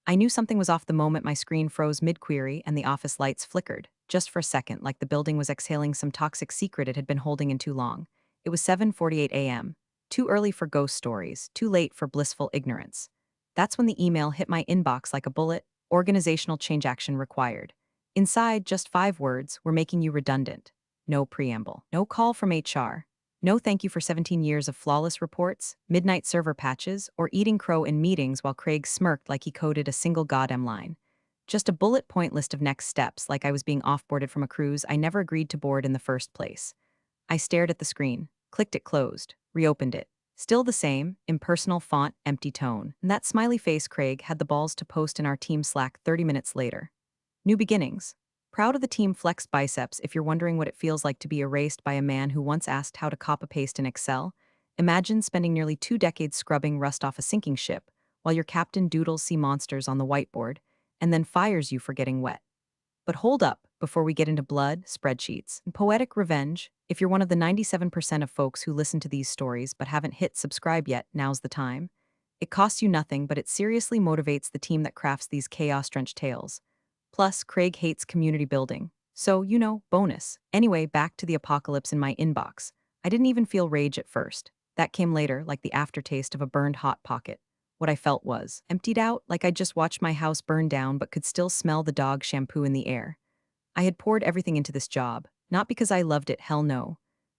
I knew something was off the moment my screen froze mid-query and the office lights flickered, just for a second, like the building was exhaling some toxic secret it had been holding in too long. It was 7:48 a.m. Too early for ghost stories, too late for blissful ignorance. That's when the email hit my inbox like a bullet. Organizational change action required. Inside, just 5 words: we're making you redundant. No preamble. No call from HR. No thank you for 17 years of flawless reports, midnight server patches, or eating crow in meetings while Craig smirked like he coded a single goddamn line. Just a bullet point list of next steps, like I was being offboarded from a cruise I never agreed to board in the first place. I stared at the screen, clicked it closed, reopened it. Still the same, impersonal font, empty tone. And that smiley face Craig had the balls to post in our team Slack 30 minutes later. New beginnings. Proud of the team flexed biceps. If you're wondering what it feels like to be erased by a man who once asked how to copy-paste in Excel, imagine spending nearly 2 decades scrubbing rust off a sinking ship while your captain doodles sea monsters on the whiteboard and then fires you for getting wet. But hold up, before we get into blood, spreadsheets, and poetic revenge, if you're one of the 97% of folks who listen to these stories but haven't hit subscribe yet, now's the time. It costs you nothing, but it seriously motivates the team that crafts these chaos-drenched tales. Plus, Craig hates community building. So, bonus. Anyway, back to the apocalypse in my inbox. I didn't even feel rage at first. That came later, like the aftertaste of a burned hot pocket. What I felt was emptied out, like I'd just watched my house burn down but could still smell the dog shampoo in the air. I had poured everything into this job, not because I loved it, hell no,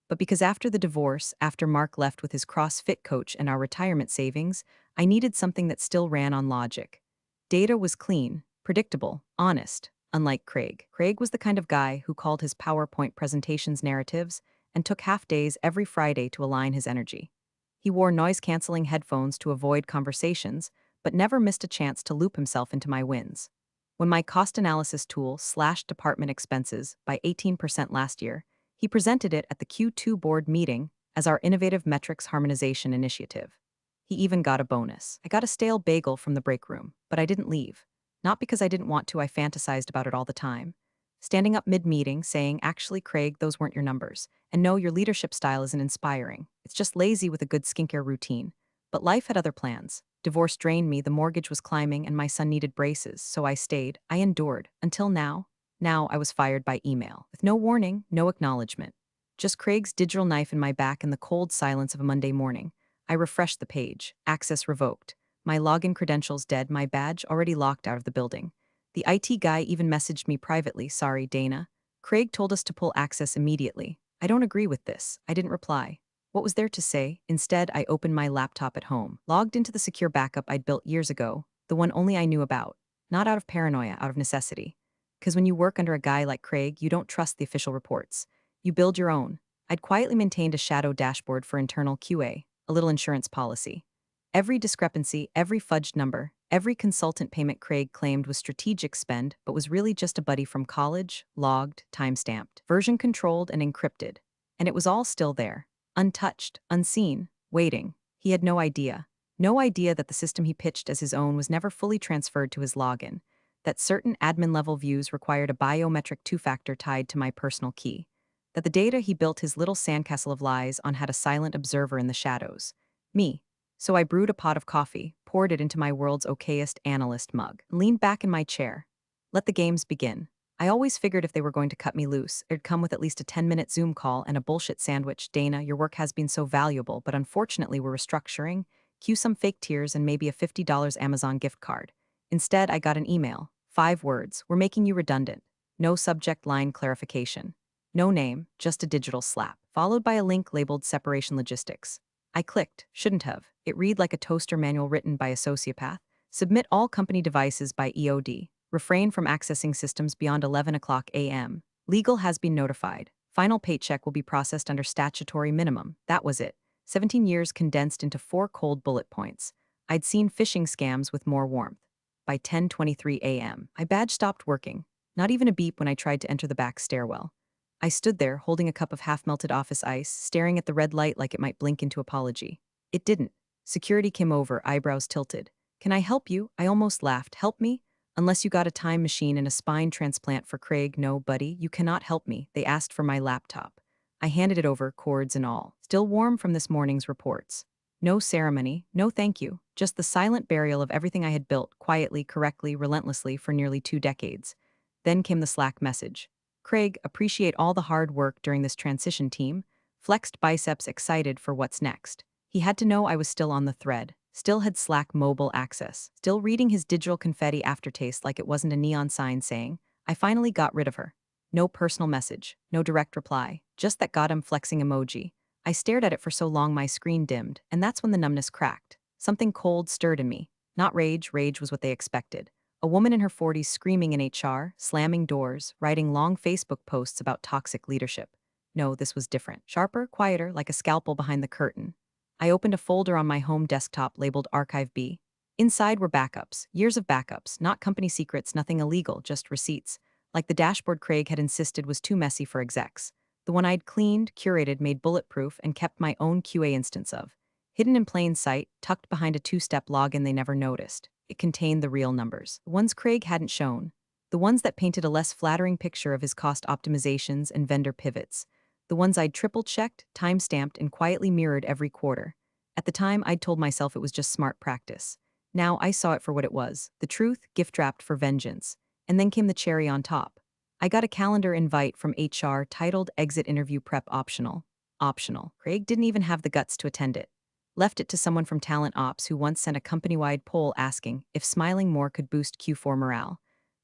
but because after the divorce, after Mark left with his CrossFit coach and our retirement savings, I needed something that still ran on logic. Data was clean, predictable, honest, unlike Craig. Craig was the kind of guy who called his PowerPoint presentations narratives and took half days every Friday to align his energy. He wore noise-canceling headphones to avoid conversations, but never missed a chance to loop himself into my wins. When my cost analysis tool slashed department expenses by 18% last year, he presented it at the Q2 board meeting as our innovative metrics harmonization initiative. He even got a bonus. I got a stale bagel from the break room, but I didn't leave. Not because I didn't want to, I fantasized about it all the time. Standing up mid-meeting saying, actually, Craig, those weren't your numbers. And no, your leadership style isn't inspiring. It's just lazy with a good skincare routine. But life had other plans. Divorce drained me, the mortgage was climbing, and my son needed braces, so I stayed. I endured. Until now. Now I was fired by email. With no warning, no acknowledgement. Just Craig's digital knife in my back and the cold silence of a Monday morning. I refreshed the page. Access revoked. My login credentials dead, my badge already locked out of the building. The IT guy even messaged me privately, sorry, Dana. Craig told us to pull access immediately. I don't agree with this. I didn't reply. What was there to say? Instead, I opened my laptop at home, logged into the secure backup I'd built years ago, the one only I knew about. Not out of paranoia, out of necessity. Because when you work under a guy like Craig, you don't trust the official reports. You build your own. I'd quietly maintained a shadow dashboard for internal QA, a little insurance policy. Every discrepancy, every fudged number, every consultant payment Craig claimed was strategic spend but was really just a buddy from college, logged, time-stamped, version-controlled, and encrypted. And it was all still there, untouched, unseen, waiting. He had no idea. No idea that the system he pitched as his own was never fully transferred to his login, that certain admin-level views required a biometric two-factor tied to my personal key, that the data he built his little sandcastle of lies on had a silent observer in the shadows. Me. So I brewed a pot of coffee, poured it into my world's okayest analyst mug, and leaned back in my chair. Let the games begin. I always figured if they were going to cut me loose, it'd come with at least a 10-minute Zoom call and a bullshit sandwich. Dana, your work has been so valuable, but unfortunately we're restructuring. Cue some fake tears and maybe a $50 Amazon gift card. Instead, I got an email. 5 words. We're making you redundant. No subject line clarification. No name, just a digital slap, followed by a link labeled Separation Logistics. I clicked, shouldn't have. It read like a toaster manual written by a sociopath. Submit all company devices by EOD. Refrain from accessing systems beyond 11 o'clock a.m. Legal has been notified. Final paycheck will be processed under statutory minimum. That was it. 17 years condensed into 4 cold bullet points. I'd seen phishing scams with more warmth. By 10:23 a.m., my badge stopped working. Not even a beep when I tried to enter the back stairwell. I stood there, holding a cup of half-melted office ice, staring at the red light like it might blink into apology. It didn't. Security came over, eyebrows tilted. Can I help you? I almost laughed. Help me? Unless you got a time machine and a spine transplant for Craig, no, buddy, you cannot help me. They asked for my laptop. I handed it over, cords and all. Still warm from this morning's reports. No ceremony, no thank you, just the silent burial of everything I had built quietly, correctly, relentlessly for nearly 2 decades. Then came the Slack message. Craig, appreciate all the hard work during this transition team. Flexed biceps excited for what's next. He had to know I was still on the thread, still had Slack mobile access, still reading his digital confetti aftertaste like it wasn't a neon sign saying, I finally got rid of her. No personal message, no direct reply, just that got him flexing emoji. I stared at it for so long my screen dimmed, and that's when the numbness cracked. Something cold stirred in me. Not rage, rage was what they expected. A woman in her 40s screaming in HR, slamming doors, writing long Facebook posts about toxic leadership. No, this was different. Sharper, quieter, like a scalpel behind the curtain. I opened a folder on my home desktop labeled Archive B. Inside were backups, years of backups, not company secrets, nothing illegal, just receipts. Like the dashboard Craig had insisted was too messy for execs. The one I'd cleaned, curated, made bulletproof, and kept my own QA instance of. Hidden in plain sight, tucked behind a two-step login they never noticed. It contained the real numbers, the ones Craig hadn't shown. The ones that painted a less flattering picture of his cost optimizations and vendor pivots. The ones I'd triple-checked, time-stamped, and quietly mirrored every quarter. At the time, I'd told myself it was just smart practice. Now I saw it for what it was, the truth, gift-wrapped for vengeance. And then came the cherry on top. I got a calendar invite from HR titled Exit Interview Prep Optional. Optional. Craig didn't even have the guts to attend it. Left it to someone from Talent Ops who once sent a company-wide poll asking if smiling more could boost Q4 morale.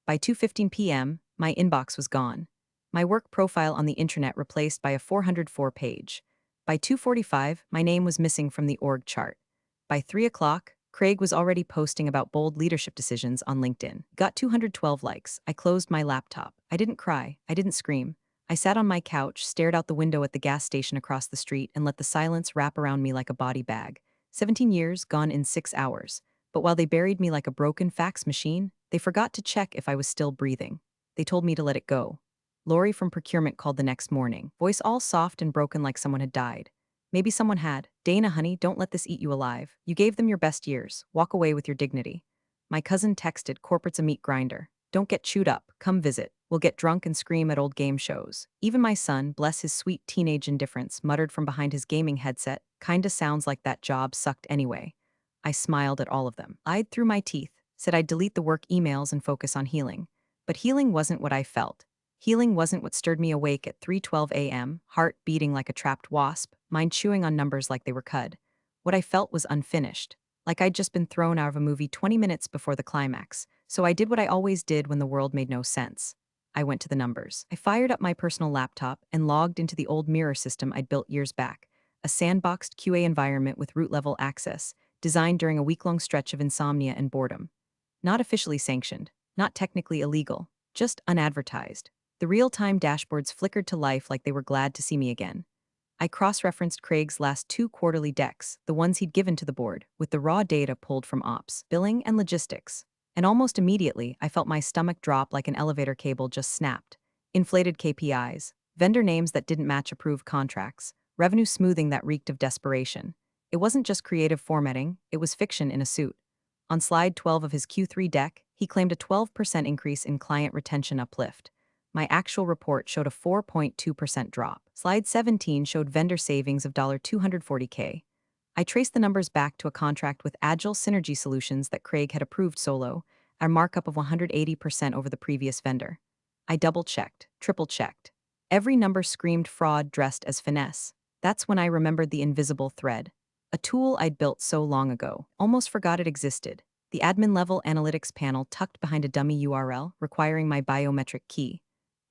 By 2:15 p.m., my inbox was gone. My work profile on the intranet replaced by a 404-page. By 2:45, my name was missing from the org chart. By 3 o'clock, Craig was already posting about bold leadership decisions on LinkedIn. Got 212 likes. I closed my laptop. I didn't cry. I didn't scream. I sat on my couch, stared out the window at the gas station across the street, and let the silence wrap around me like a body bag. 17 years gone in 6 hours. But while they buried me like a broken fax machine, they forgot to check if I was still breathing. They told me to let it go. Lori from procurement called the next morning, voice all soft and broken like someone had died. Maybe someone had. Dana, honey, don't let this eat you alive. You gave them your best years. Walk away with your dignity. My cousin texted, corporate's a meat grinder. Don't get chewed up. Come visit. We'll get drunk and scream at old game shows. Even my son, bless his sweet teenage indifference, muttered from behind his gaming headset, kinda sounds like that job sucked anyway. I smiled at all of them. Lied through my teeth, said I'd delete the work emails and focus on healing. But healing wasn't what I felt. Healing wasn't what stirred me awake at 3:12 a.m., heart beating like a trapped wasp, mind chewing on numbers like they were cud. What I felt was unfinished, like I'd just been thrown out of a movie 20 minutes before the climax, so I did what I always did when the world made no sense. I went to the numbers. I fired up my personal laptop and logged into the old mirror system I'd built years back, a sandboxed QA environment with root-level access, designed during a week-long stretch of insomnia and boredom. Not officially sanctioned, not technically illegal, just unadvertised. The real-time dashboards flickered to life like they were glad to see me again. I cross-referenced Craig's last 2 quarterly decks, the ones he'd given to the board, with the raw data pulled from ops, billing, and logistics. And almost immediately, I felt my stomach drop like an elevator cable just snapped. Inflated KPIs, vendor names that didn't match approved contracts, revenue smoothing that reeked of desperation. It wasn't just creative formatting, it was fiction in a suit. On slide 12 of his Q3 deck, he claimed a 12% increase in client retention uplift. My actual report showed a 4.2% drop. Slide 17 showed vendor savings of $240K. I traced the numbers back to a contract with Agile Synergy Solutions that Craig had approved solo, a markup of 180% over the previous vendor. I double-checked, triple-checked. Every number screamed fraud dressed as finesse. That's when I remembered the invisible thread. A tool I'd built so long ago, almost forgot it existed. The admin-level analytics panel tucked behind a dummy URL requiring my biometric key.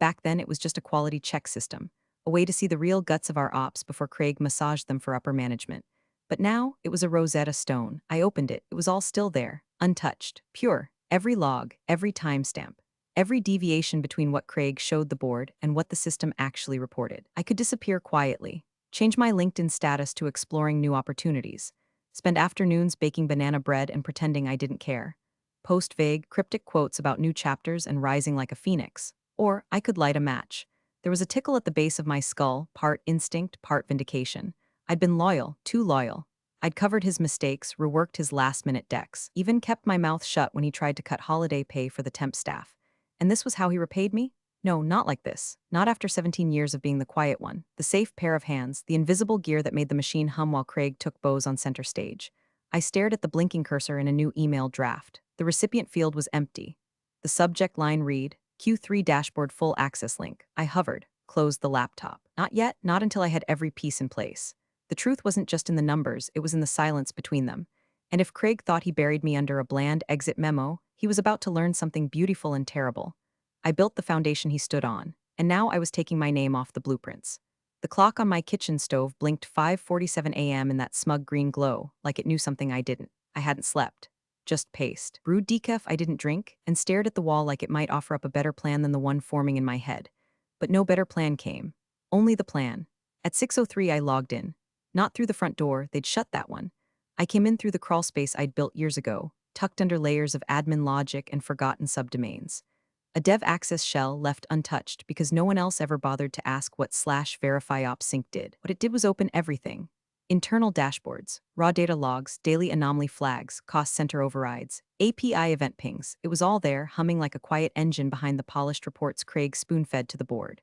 Back then, it was just a quality check system, a way to see the real guts of our ops before Craig massaged them for upper management. But now, it was a Rosetta Stone. I opened it. It was all still there, untouched, pure. Every log, every timestamp, every deviation between what Craig showed the board and what the system actually reported. I could disappear quietly, change my LinkedIn status to exploring new opportunities, spend afternoons baking banana bread and pretending I didn't care, post vague, cryptic quotes about new chapters and rising like a phoenix. Or I could light a match. There was a tickle at the base of my skull, part instinct, part vindication. I'd been loyal, too loyal. I'd covered his mistakes, reworked his last-minute decks, even kept my mouth shut when he tried to cut holiday pay for the temp staff. And this was how he repaid me? No, not like this. Not after 17 years of being the quiet one, the safe pair of hands, the invisible gear that made the machine hum while Craig took Bose on center stage. I stared at the blinking cursor in a new email draft. The recipient field was empty. The subject line read, Q3 dashboard full access link. I hovered, closed the laptop. Not yet, not until I had every piece in place. The truth wasn't just in the numbers, it was in the silence between them. And if Craig thought he buried me under a bland exit memo, he was about to learn something beautiful and terrible. I built the foundation he stood on, and now I was taking my name off the blueprints. The clock on my kitchen stove blinked 5:47 a.m. in that smug green glow, like it knew something I didn't. I hadn't slept. Just paced. Brewed decaf I didn't drink, and stared at the wall like it might offer up a better plan than the one forming in my head. But no better plan came. Only the plan. At 6:03 I logged in. Not through the front door, they'd shut that one. I came in through the crawl space I'd built years ago, tucked under layers of admin logic and forgotten subdomains. A dev access shell left untouched because no one else ever bothered to ask what /verifyops sync did. What it did was open everything. Internal dashboards, raw data logs, daily anomaly flags, cost center overrides, API event pings. It was all there, humming like a quiet engine behind the polished reports Craig spoon-fed to the board.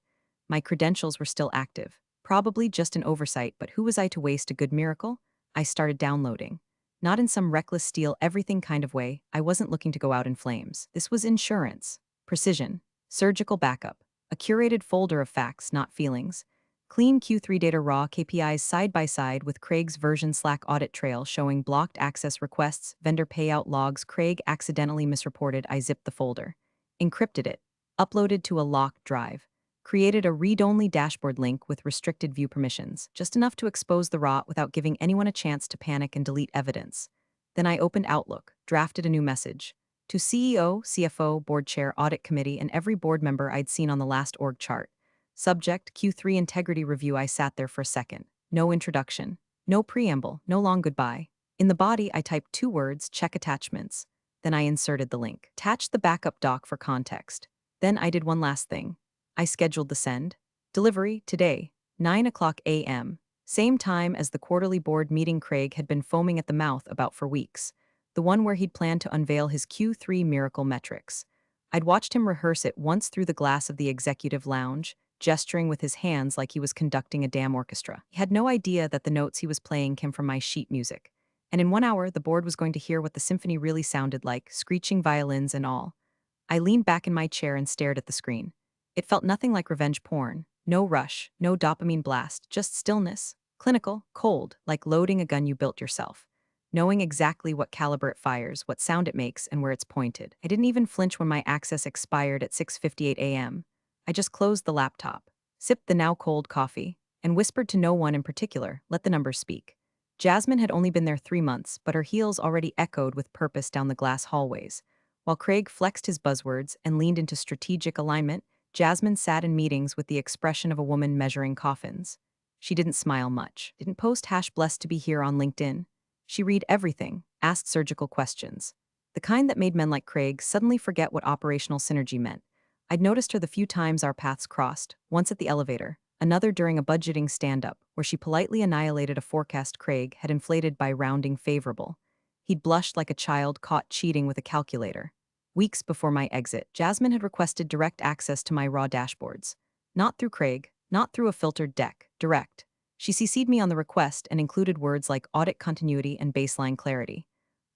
My credentials were still active. Probably just an oversight, but who was I to waste a good miracle? I started downloading. Not in some reckless steal everything kind of way, I wasn't looking to go out in flames. This was insurance. Precision, surgical backup, a curated folder of facts, not feelings, clean Q3 data raw KPIs side by side with Craig's version Slack audit trail showing blocked access requests, vendor payout logs. Craig accidentally misreported. I zipped the folder, encrypted it, uploaded to a locked drive, created a read-only dashboard link with restricted view permissions, just enough to expose the rot without giving anyone a chance to panic and delete evidence. Then I opened Outlook, drafted a new message. To CEO, CFO, board chair, audit committee, and every board member I'd seen on the last org chart. Subject, Q3 integrity review. I sat there for a second. No introduction. No preamble. No long goodbye. In the body, I typed 2 words, check attachments. Then I inserted the link. Attached the backup doc for context. Then I did one last thing. I scheduled the send. Delivery, today, 9 a.m. Same time as the quarterly board meeting Craig had been foaming at the mouth about for weeks. The one where he'd planned to unveil his Q3 miracle metrics. I'd watched him rehearse it once through the glass of the executive lounge, gesturing with his hands like he was conducting a damn orchestra. He had no idea that the notes he was playing came from my sheet music. And in 1 hour, the board was going to hear what the symphony really sounded like, screeching violins and all. I leaned back in my chair and stared at the screen. It felt nothing like revenge porn. No rush, no dopamine blast, just stillness. Clinical, cold, like loading a gun you built yourself. Knowing exactly what caliber it fires, what sound it makes, and where it's pointed. I didn't even flinch when my access expired at 6:58 a.m. I just closed the laptop, sipped the now cold coffee, and whispered to no one in particular, let the numbers speak. Jasmine had only been there 3 months, but her heels already echoed with purpose down the glass hallways. While Craig flexed his buzzwords and leaned into strategic alignment, Jasmine sat in meetings with the expression of a woman measuring coffins. She didn't smile much, didn't post #blessed to be here on LinkedIn. She read everything, asked surgical questions. The kind that made men like Craig suddenly forget what operational synergy meant. I'd noticed her the few times our paths crossed, once at the elevator, another during a budgeting stand-up, where she politely annihilated a forecast Craig had inflated by rounding favorable. He'd blushed like a child caught cheating with a calculator. Weeks before my exit, Jasmine had requested direct access to my raw dashboards. Not through Craig, not through a filtered deck, direct. She CC'd me on the request and included words like audit continuity and baseline clarity.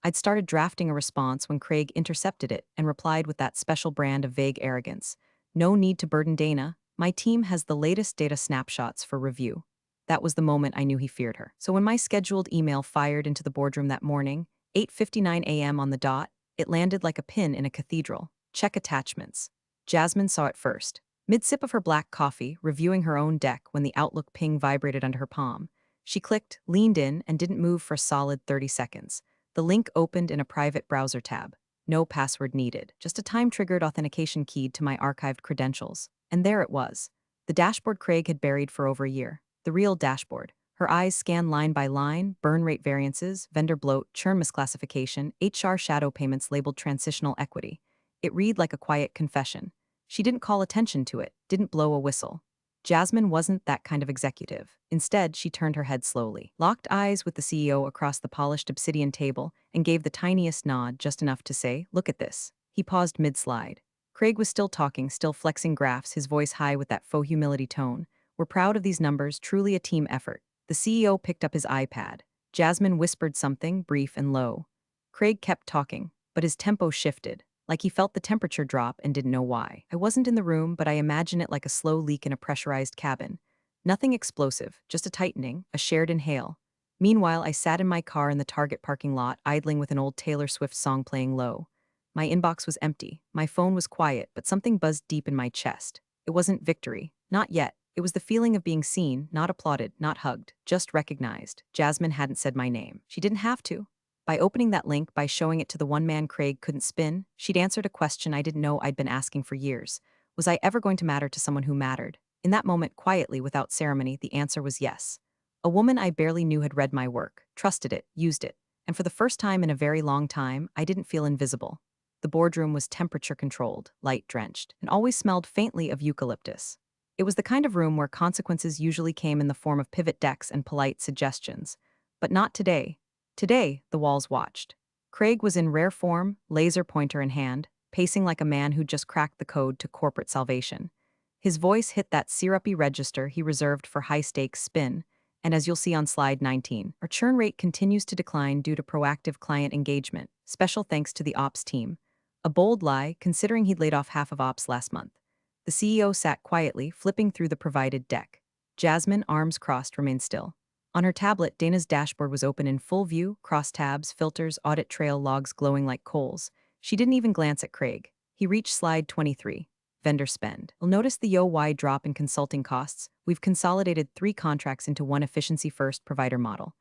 I'd started drafting a response when Craig intercepted it and replied with that special brand of vague arrogance. No need to burden Dana. My team has the latest data snapshots for review. That was the moment I knew he feared her. So when my scheduled email fired into the boardroom that morning, 8:59 a.m. on the dot, it landed like a pin in a cathedral. Check attachments. Jasmine saw it first. Mid-sip of her black coffee, reviewing her own deck when the Outlook ping vibrated under her palm. She clicked, leaned in, and didn't move for a solid 30 seconds. The link opened in a private browser tab. No password needed, just a time-triggered authentication key to my archived credentials. And there it was. The dashboard Craig had buried for over a year. The real dashboard. Her eyes scanned line by line, burn rate variances, vendor bloat, churn misclassification, HR shadow payments labeled transitional equity. It read like a quiet confession. She didn't call attention to it, didn't blow a whistle. Jasmine wasn't that kind of executive. Instead, she turned her head slowly, locked eyes with the CEO across the polished obsidian table, and gave the tiniest nod, just enough to say, "Look at this." He paused mid-slide. Craig was still talking, still flexing graphs, his voice high with that faux humility tone. We're proud of these numbers, truly a team effort. The CEO picked up his iPad. Jasmine whispered something, brief and low. Craig kept talking, but his tempo shifted, like he felt the temperature drop and didn't know why. I wasn't in the room, but I imagine it like a slow leak in a pressurized cabin. Nothing explosive, just a tightening, a shared inhale. Meanwhile, I sat in my car in the Target parking lot, idling with an old Taylor Swift song playing low. My inbox was empty. My phone was quiet, but something buzzed deep in my chest. It wasn't victory. Not yet. It was the feeling of being seen, not applauded, not hugged, just recognized. Jasmine hadn't said my name. She didn't have to. By opening that link, by showing it to the one man Craig couldn't spin, she'd answered a question I didn't know I'd been asking for years. Was I ever going to matter to someone who mattered? In that moment, quietly, without ceremony, the answer was yes. A woman I barely knew had read my work, trusted it, used it. And for the first time in a very long time, I didn't feel invisible. The boardroom was temperature-controlled, light-drenched, and always smelled faintly of eucalyptus. It was the kind of room where consequences usually came in the form of pivot decks and polite suggestions. But not today. Today, the walls watched. Craig was in rare form, laser pointer in hand, pacing like a man who'd just cracked the code to corporate salvation. His voice hit that syrupy register he reserved for high-stakes spin, and as you'll see on slide 19, our churn rate continues to decline due to proactive client engagement, special thanks to the ops team. A bold lie, considering he'd laid off half of ops last month. The CEO sat quietly, flipping through the provided deck. Jasmine, arms crossed, remained still. On her tablet, Dana's dashboard was open in full view, crosstabs, filters, audit trail logs glowing like coals. She didn't even glance at Craig. He reached slide 23. Vendor spend. You'll notice the yo-y drop in consulting costs. We've consolidated 3 contracts into one efficiency-first provider model.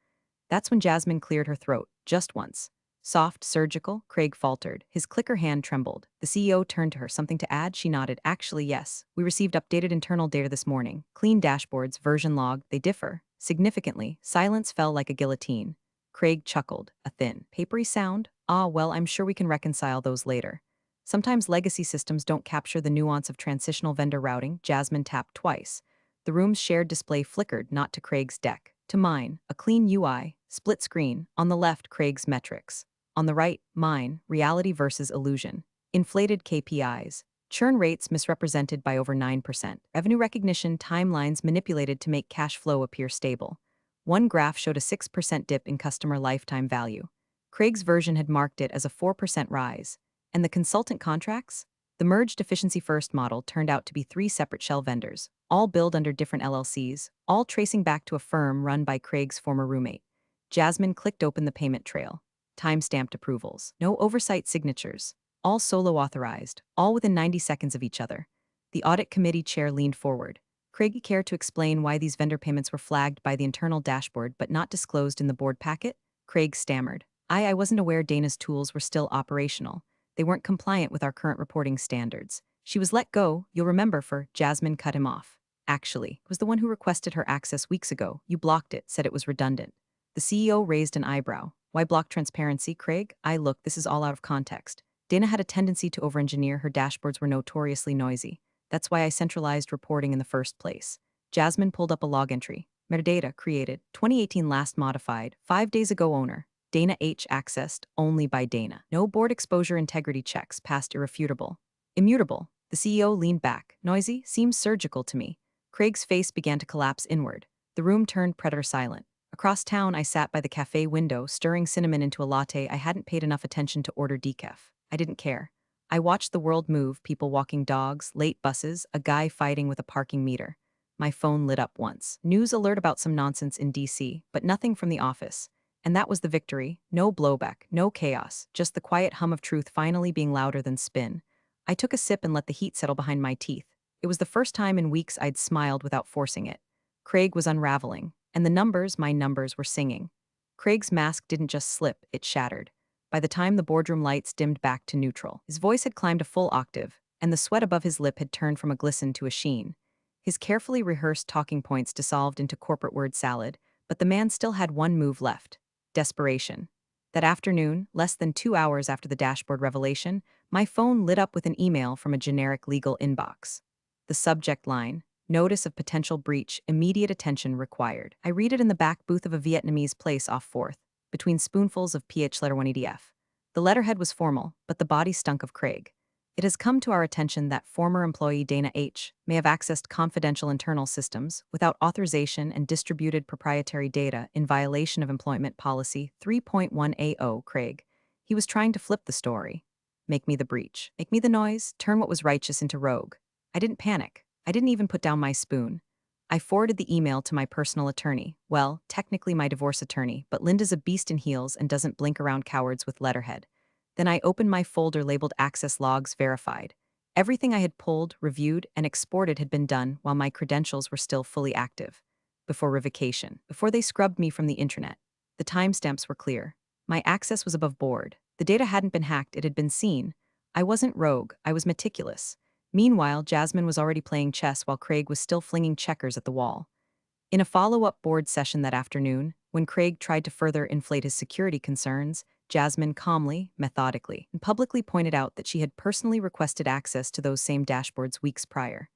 That's when Jasmine cleared her throat, just once. Soft, surgical, Craig faltered. His clicker hand trembled. The CEO turned to her. Something to add? She nodded. Actually, yes. We received updated internal data this morning. Clean dashboards, version log, they differ. Significantly, silence fell like a guillotine. Craig chuckled. A thin, papery sound? Ah, well, I'm sure we can reconcile those later. Sometimes legacy systems don't capture the nuance of transitional vendor routing. Jasmine tapped twice. The room's shared display flickered, not to Craig's deck. To mine, a clean UI, split screen. On the left, Craig's metrics. On the right, mine, reality versus illusion. Inflated KPIs. Churn rates misrepresented by over 9%. Revenue recognition timelines manipulated to make cash flow appear stable. One graph showed a 6% dip in customer lifetime value. Craig's version had marked it as a 4% rise. And the consultant contracts? The merged efficiency-first model turned out to be 3 separate shell vendors, all billed under different LLCs, all tracing back to a firm run by Craig's former roommate. Jasmine clicked open the payment trail. Time-stamped approvals. No oversight signatures. All solo-authorized, all within 90 seconds of each other. The audit committee chair leaned forward. Craig cared to explain why these vendor payments were flagged by the internal dashboard but not disclosed in the board packet? Craig stammered. I wasn't aware Dana's tools were still operational. They weren't compliant with our current reporting standards. She was let go, you'll remember, for Jasmine cut him off. Actually, was the one who requested her access weeks ago. You blocked it, said it was redundant. The CEO raised an eyebrow. Why block transparency, Craig? Look, this is all out of context. Dana had a tendency to over-engineer. Her dashboards were notoriously noisy. That's why I centralized reporting in the first place. Jasmine pulled up a log entry. Metadata created, 2018 last modified, 5 days ago owner. Dana H accessed, only by Dana. No board exposure integrity checks, past irrefutable. Immutable. The CEO leaned back. Noisy, seems surgical to me. Craig's face began to collapse inward. The room turned predator silent. Across town, I sat by the cafe window, stirring cinnamon into a latte. I hadn't paid enough attention to order decaf. I didn't care. I watched the world move, people walking dogs, late buses, a guy fighting with a parking meter. My phone lit up once. News alert about some nonsense in DC, but nothing from the office. And that was the victory. No blowback, no chaos, just the quiet hum of truth finally being louder than spin. I took a sip and let the heat settle behind my teeth. It was the first time in weeks I'd smiled without forcing it. Craig was unraveling. And the numbers, my numbers, were singing. Craig's mask didn't just slip, it shattered. By the time the boardroom lights dimmed back to neutral, his voice had climbed a full octave, and the sweat above his lip had turned from a glisten to a sheen. His carefully rehearsed talking points dissolved into corporate word salad, but the man still had one move left: desperation. That afternoon, less than 2 hours after the dashboard revelation, my phone lit up with an email from a generic legal inbox. The subject line: Notice of potential breach, immediate attention required. I read it in the back booth of a Vietnamese place off 4th, between spoonfuls of PH letter 1 EDF. The letterhead was formal, but the body stunk of Craig. It has come to our attention that former employee Dana H. may have accessed confidential internal systems without authorization and distributed proprietary data in violation of Employment Policy 3.1AO. Craig. He was trying to flip the story. Make me the breach. Make me the noise. Turn what was righteous into rogue. I didn't panic. I didn't even put down my spoon. I forwarded the email to my personal attorney. Well, technically my divorce attorney, but Linda's a beast in heels and doesn't blink around cowards with letterhead. Then I opened my folder labeled Access Logs Verified. Everything I had pulled, reviewed, and exported had been done while my credentials were still fully active. Before revocation, before they scrubbed me from the internet. The timestamps were clear. My access was above board. The data hadn't been hacked, it had been seen. I wasn't rogue, I was meticulous. Meanwhile, Jasmine was already playing chess while Craig was still flinging checkers at the wall. In a follow-up board session that afternoon, when Craig tried to further inflate his security concerns, Jasmine calmly, methodically, and publicly pointed out that she had personally requested access to those same dashboards weeks prior.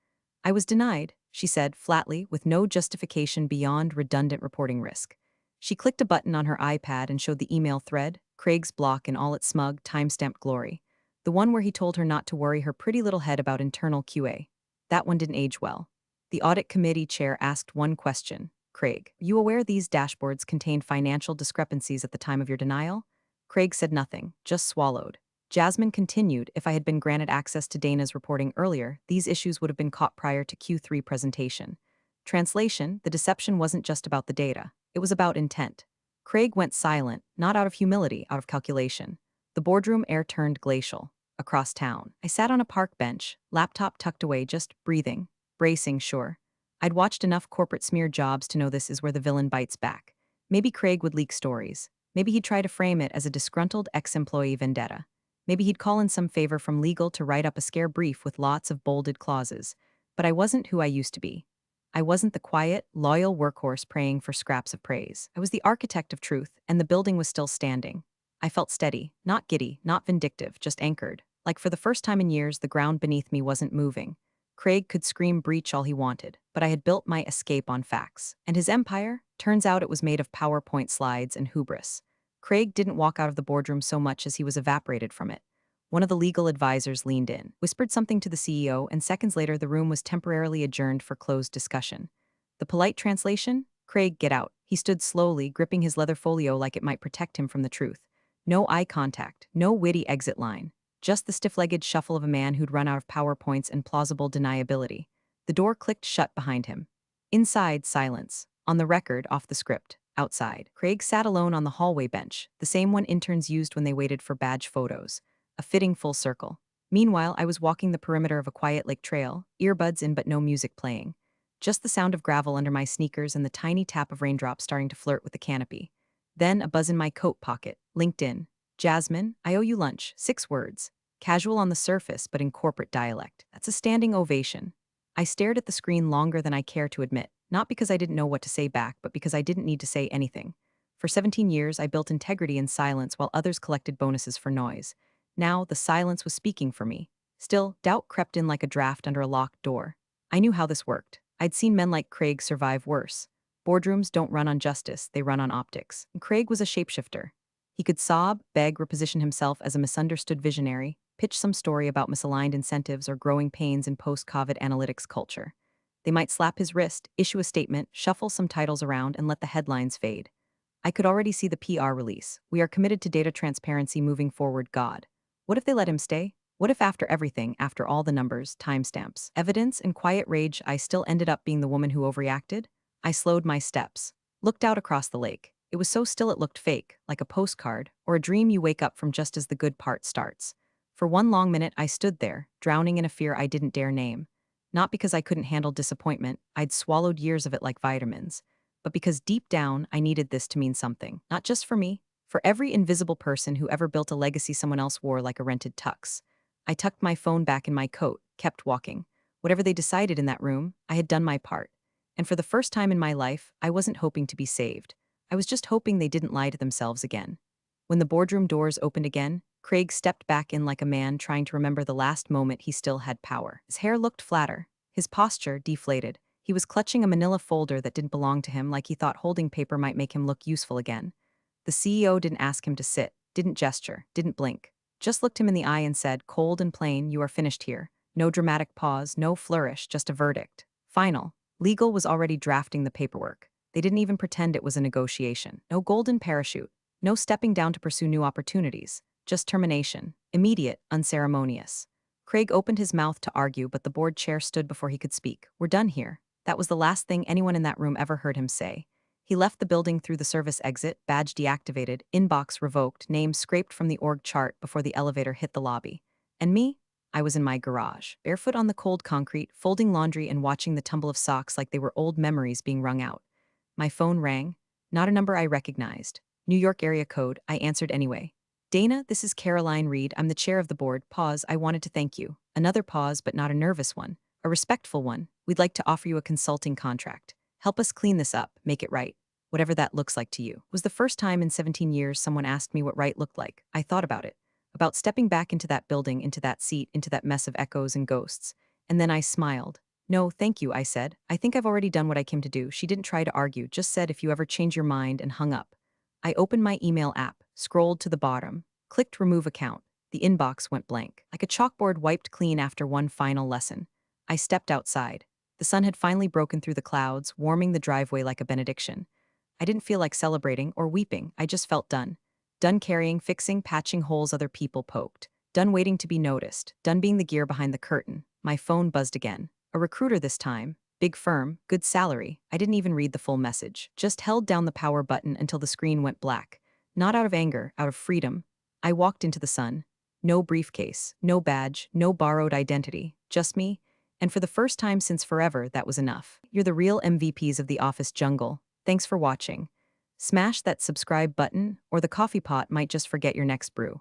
I was denied, she said flatly, with no justification beyond redundant reporting risk. She clicked a button on her iPad and showed the email thread, Craig's block in all its smug, time-stamped glory. The one where he told her not to worry her pretty little head about internal QA. That one didn't age well. The audit committee chair asked one question. Craig, are you aware these dashboards contained financial discrepancies at the time of your denial? Craig said nothing, just swallowed. Jasmine continued, if I had been granted access to Dana's reporting earlier, these issues would have been caught prior to Q3 presentation. Translation, the deception wasn't just about the data. It was about intent. Craig went silent, not out of humility, out of calculation. The boardroom air turned glacial. Across town, I sat on a park bench, laptop tucked away, just breathing. Bracing, sure. I'd watched enough corporate smear jobs to know this is where the villain bites back. Maybe Craig would leak stories. Maybe he'd try to frame it as a disgruntled ex-employee vendetta. Maybe he'd call in some favor from legal to write up a scare brief with lots of bolded clauses. But I wasn't who I used to be. I wasn't the quiet, loyal workhorse praying for scraps of praise. I was the architect of truth, and the building was still standing. I felt steady, not giddy, not vindictive, just anchored. Like for the first time in years, the ground beneath me wasn't moving. Craig could scream breach all he wanted, but I had built my escape on facts. And his empire? Turns out it was made of PowerPoint slides and hubris. Craig didn't walk out of the boardroom so much as he was evaporated from it. One of the legal advisors leaned in, whispered something to the CEO, and seconds later the room was temporarily adjourned for closed discussion. The polite translation? Craig, get out. He stood slowly, gripping his leather folio like it might protect him from the truth. No eye contact, no witty exit line. Just the stiff-legged shuffle of a man who'd run out of PowerPoints and plausible deniability. The door clicked shut behind him. Inside, silence. On the record, off the script. Outside, Craig sat alone on the hallway bench, the same one interns used when they waited for badge photos. A fitting full circle. Meanwhile, I was walking the perimeter of a quiet lake trail, earbuds in but no music playing. Just the sound of gravel under my sneakers and the tiny tap of raindrops starting to flirt with the canopy. Then a buzz in my coat pocket, LinkedIn. Jasmine, I owe you lunch, 6 words. Casual on the surface, but in corporate dialect. That's a standing ovation. I stared at the screen longer than I care to admit, not because I didn't know what to say back, but because I didn't need to say anything. For 17 years, I built integrity in silence while others collected bonuses for noise. Now, the silence was speaking for me. Still, doubt crept in like a draft under a locked door. I knew how this worked. I'd seen men like Craig survive worse. Boardrooms don't run on justice, they run on optics. And Craig was a shapeshifter. He could sob, beg, reposition himself as a misunderstood visionary, pitch some story about misaligned incentives or growing pains in post-COVID analytics culture. They might slap his wrist, issue a statement, shuffle some titles around, and let the headlines fade. I could already see the PR release. We are committed to data transparency moving forward, God. What if they let him stay? What if after everything, after all the numbers, timestamps, evidence, and quiet rage, I still ended up being the woman who overreacted? I slowed my steps, looked out across the lake. It was so still it looked fake, like a postcard, or a dream you wake up from just as the good part starts. For one long minute I stood there, drowning in a fear I didn't dare name. Not because I couldn't handle disappointment, I'd swallowed years of it like vitamins, but because deep down I needed this to mean something, not just for me, for every invisible person who ever built a legacy someone else wore like a rented tux. I tucked my phone back in my coat, kept walking. Whatever they decided in that room, I had done my part. And for the first time in my life, I wasn't hoping to be saved. I was just hoping they didn't lie to themselves again. When the boardroom doors opened again, Craig stepped back in like a man trying to remember the last moment he still had power. His hair looked flatter, his posture deflated. He was clutching a manila folder that didn't belong to him like he thought holding paper might make him look useful again. The CEO didn't ask him to sit, didn't gesture, didn't blink. Just looked him in the eye and said, cold and plain, you are finished here. No dramatic pause, no flourish, just a verdict. Final. Legal was already drafting the paperwork. They didn't even pretend it was a negotiation. No golden parachute. No stepping down to pursue new opportunities. Just termination. Immediate, unceremonious. Craig opened his mouth to argue, but the board chair stood before he could speak. We're done here. That was the last thing anyone in that room ever heard him say. He left the building through the service exit, badge deactivated, inbox revoked, name scraped from the org chart before the elevator hit the lobby. And me? I was in my garage, barefoot on the cold concrete, folding laundry and watching the tumble of socks like they were old memories being wrung out. My phone rang. Not a number I recognized. New York area code. I answered anyway. Dana, this is Caroline Reed. I'm the chair of the board. Pause. I wanted to thank you. Another pause, but not a nervous one. A respectful one. We'd like to offer you a consulting contract. Help us clean this up, make it right. Whatever that looks like to you. It was the first time in 17 years someone asked me what right looked like. I thought about it. About stepping back into that building, into that seat, into that mess of echoes and ghosts. And then I smiled. No, thank you, I said. I think I've already done what I came to do. She didn't try to argue, just said if you ever change your mind, and hung up. I opened my email app, scrolled to the bottom, clicked remove account. The inbox went blank, like a chalkboard wiped clean after one final lesson. I stepped outside. The sun had finally broken through the clouds, warming the driveway like a benediction. I didn't feel like celebrating or weeping, I just felt done. Done carrying, fixing, patching holes other people poked. Done waiting to be noticed. Done being the gear behind the curtain. My phone buzzed again. A recruiter this time. Big firm, good salary. I didn't even read the full message. Just held down the power button until the screen went black. Not out of anger, out of freedom. I walked into the sun. No briefcase, no badge, no borrowed identity. Just me. And for the first time since forever, that was enough. You're the real MVPs of the office jungle. Thanks for watching. Smash that subscribe button, or the coffee pot might just forget your next brew.